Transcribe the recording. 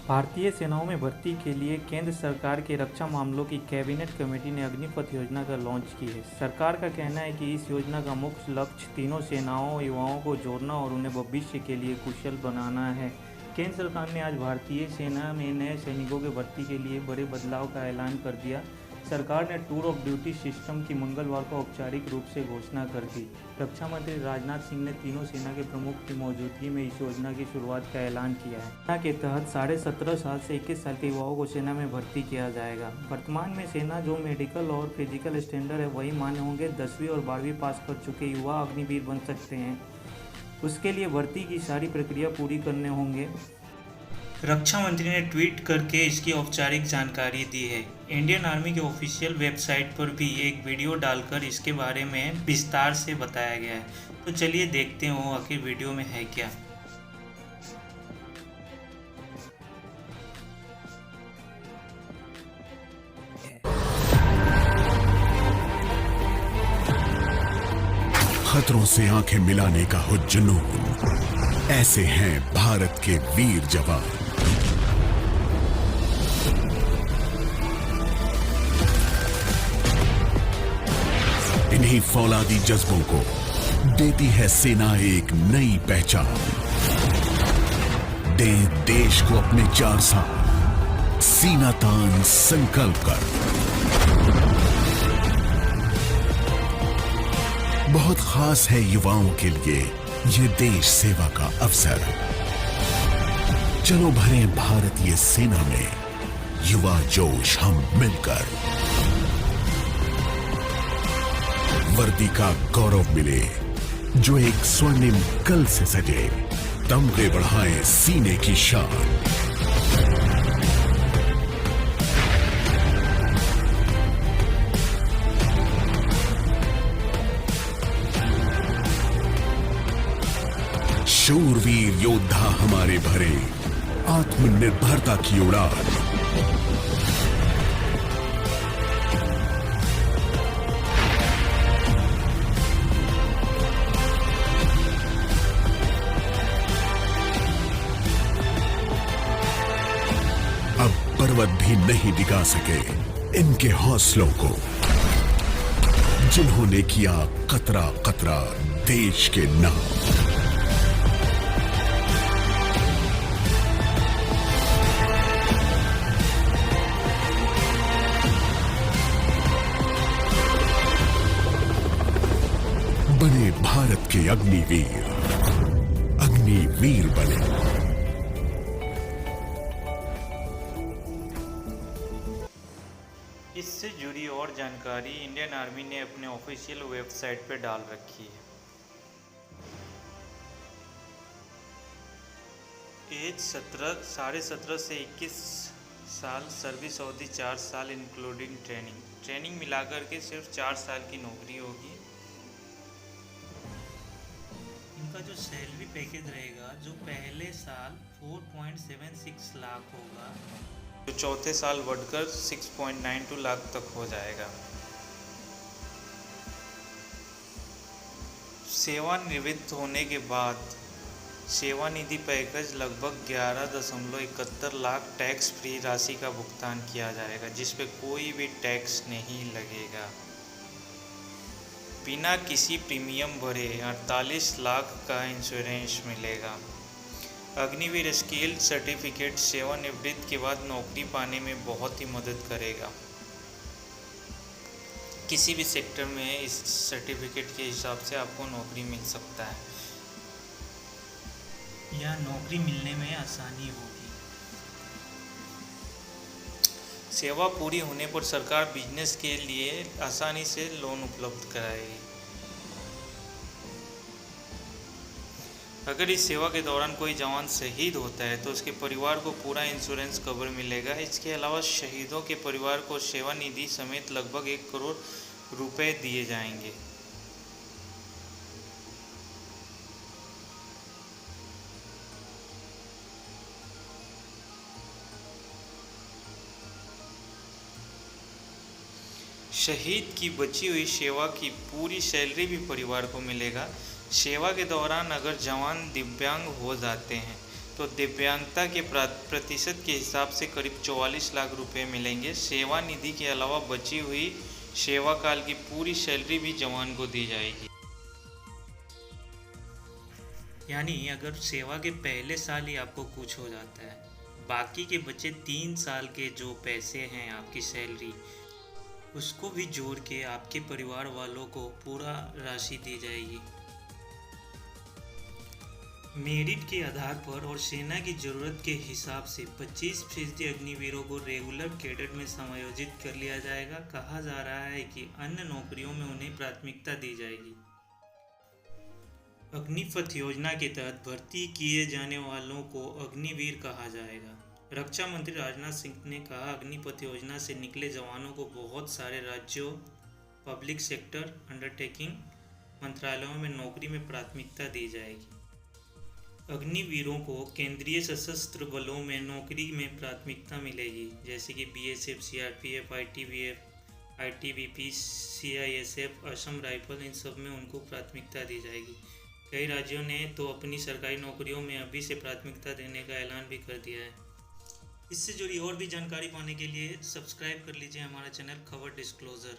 भारतीय सेनाओं में भर्ती के लिए केंद्र सरकार के रक्षा मामलों की कैबिनेट कमेटी ने अग्निपथ योजना का लॉन्च की है। सरकार का कहना है कि इस योजना का मुख्य लक्ष्य तीनों सेनाओं युवाओं को जोड़ना और उन्हें भविष्य के लिए कुशल बनाना है। केंद्र सरकार ने आज भारतीय सेना में नए सैनिकों की भर्ती के लिए बड़े बदलाव का ऐलान कर दिया। सरकार ने टूर ऑफ ड्यूटी सिस्टम की मंगलवार को औपचारिक रूप से घोषणा कर दी। रक्षा मंत्री राजनाथ सिंह ने तीनों सेना के प्रमुख की मौजूदगी में इस योजना की शुरुआत का ऐलान किया है। योजना के तहत 17.5 साल से 21 साल के युवाओं को सेना में भर्ती किया जाएगा। वर्तमान में सेना जो मेडिकल और फिजिकल स्टैंडर्ड है वही मान्य होंगे। 10वीं और 12वीं पास कर चुके युवा अग्निवीर बन सकते हैं। उसके लिए भर्ती की सारी प्रक्रिया पूरी करने होंगे। रक्षा मंत्री ने ट्वीट करके इसकी औपचारिक जानकारी दी है। इंडियन आर्मी के ऑफिशियल वेबसाइट पर भी एक वीडियो डालकर इसके बारे में विस्तार से बताया गया है। तो चलिए देखते हो आखिर वीडियो में है क्या। खतरों से आंखें मिलाने का हो जुनून, ऐसे हैं भारत के वीर जवान। इन्हीं फौलादी जज्बों को देती है सेना एक नई पहचान। दे देश को अपने 4 साल सीना तान संकल्प कर। बहुत खास है युवाओं के लिए ये देश सेवा का अवसर। चलो भरें भारतीय सेना में युवा जोश हम मिलकर। वर्दी का गौरव मिले जो एक स्वर्णिम कल से सजे, तमगे बढ़ाएं सीने की शान। शूरवीर योद्धा हमारे भरे आत्मनिर्भरता की उड़ान। अब पर्वत भी नहीं डिगा सके इनके हौसलों को, जिन्होंने किया कतरा कतरा देश के नाम। बने भारत के अग्निवीर, अग्निवीर बने। इससे जुड़ी और जानकारी इंडियन आर्मी ने अपने ऑफिशियल वेबसाइट पर डाल रखी है। एज 17.5 से 21 साल, सर्विस अवधि 4 साल इंक्लूडिंग ट्रेनिंग मिलाकर के सिर्फ 4 साल की नौकरी होगी। इनका जो सैलरी पैकेज रहेगा जो पहले साल 4.76 लाख होगा, जो चौथे साल बढ़कर 6.92 लाख तक हो जाएगा। सेवानिवृत्त होने के बाद सेवानिधि पैकेज लगभग 11.71 लाख टैक्स फ्री राशि का भुगतान किया जाएगा, जिस पे कोई भी टैक्स नहीं लगेगा। बिना किसी प्रीमियम भरे 48 लाख का इंश्योरेंस मिलेगा। अग्निवीर स्किल सर्टिफिकेट सेवानिवृत्ति के बाद नौकरी पाने में बहुत ही मदद करेगा। किसी भी सेक्टर में इस सर्टिफिकेट के हिसाब से आपको नौकरी मिल सकता है या नौकरी मिलने में आसानी होगी। सेवा पूरी होने पर सरकार बिजनेस के लिए आसानी से लोन उपलब्ध कराएगी। अगर इस सेवा के दौरान कोई जवान शहीद होता है तो उसके परिवार को पूरा इंश्योरेंस कवर मिलेगा। इसके अलावा शहीदों के परिवार को सेवानिधि समेत लगभग 1 करोड़ रुपए दिए जाएंगे। शहीद की बची हुई सेवा की पूरी सैलरी भी परिवार को मिलेगा। सेवा के दौरान अगर जवान दिव्यांग हो जाते हैं तो दिव्यांगता के प्रतिशत के हिसाब से करीब 44 लाख रुपए मिलेंगे। सेवा निधि के अलावा बची हुई सेवा काल की पूरी सैलरी भी जवान को दी जाएगी। यानी अगर सेवा के पहले साल ही आपको कुछ हो जाता है, बाकी के बचे 3 साल के जो पैसे हैं आपकी सैलरी, उसको भी जोड़ के आपके परिवार वालों को पूरा राशि दी जाएगी। मेरिट के आधार पर और सेना की ज़रूरत के हिसाब से 25% अग्निवीरों को रेगुलर कैडेट में समायोजित कर लिया जाएगा। कहा जा रहा है कि अन्य नौकरियों में उन्हें प्राथमिकता दी जाएगी। अग्निपथ योजना के तहत भर्ती किए जाने वालों को अग्निवीर कहा जाएगा। रक्षा मंत्री राजनाथ सिंह ने कहा, अग्निपथ योजना से निकले जवानों को बहुत सारे राज्यों, पब्लिक सेक्टर अंडरटेकिंग मंत्रालयों में नौकरी में प्राथमिकता दी जाएगी। अग्निवीरों को केंद्रीय सशस्त्र बलों में नौकरी में प्राथमिकता मिलेगी, जैसे कि BSF, CRPF, ITBP, ITBP, CISF, Assam rifle, इन सब में उनको प्राथमिकता दी जाएगी। कई राज्यों ने तो अपनी सरकारी नौकरियों में अभी से प्राथमिकता देने का ऐलान भी कर दिया है। इससे जुड़ी और भी जानकारी पाने के लिए सब्सक्राइब कर लीजिए हमारा चैनल खबर डिस्क्लोजर।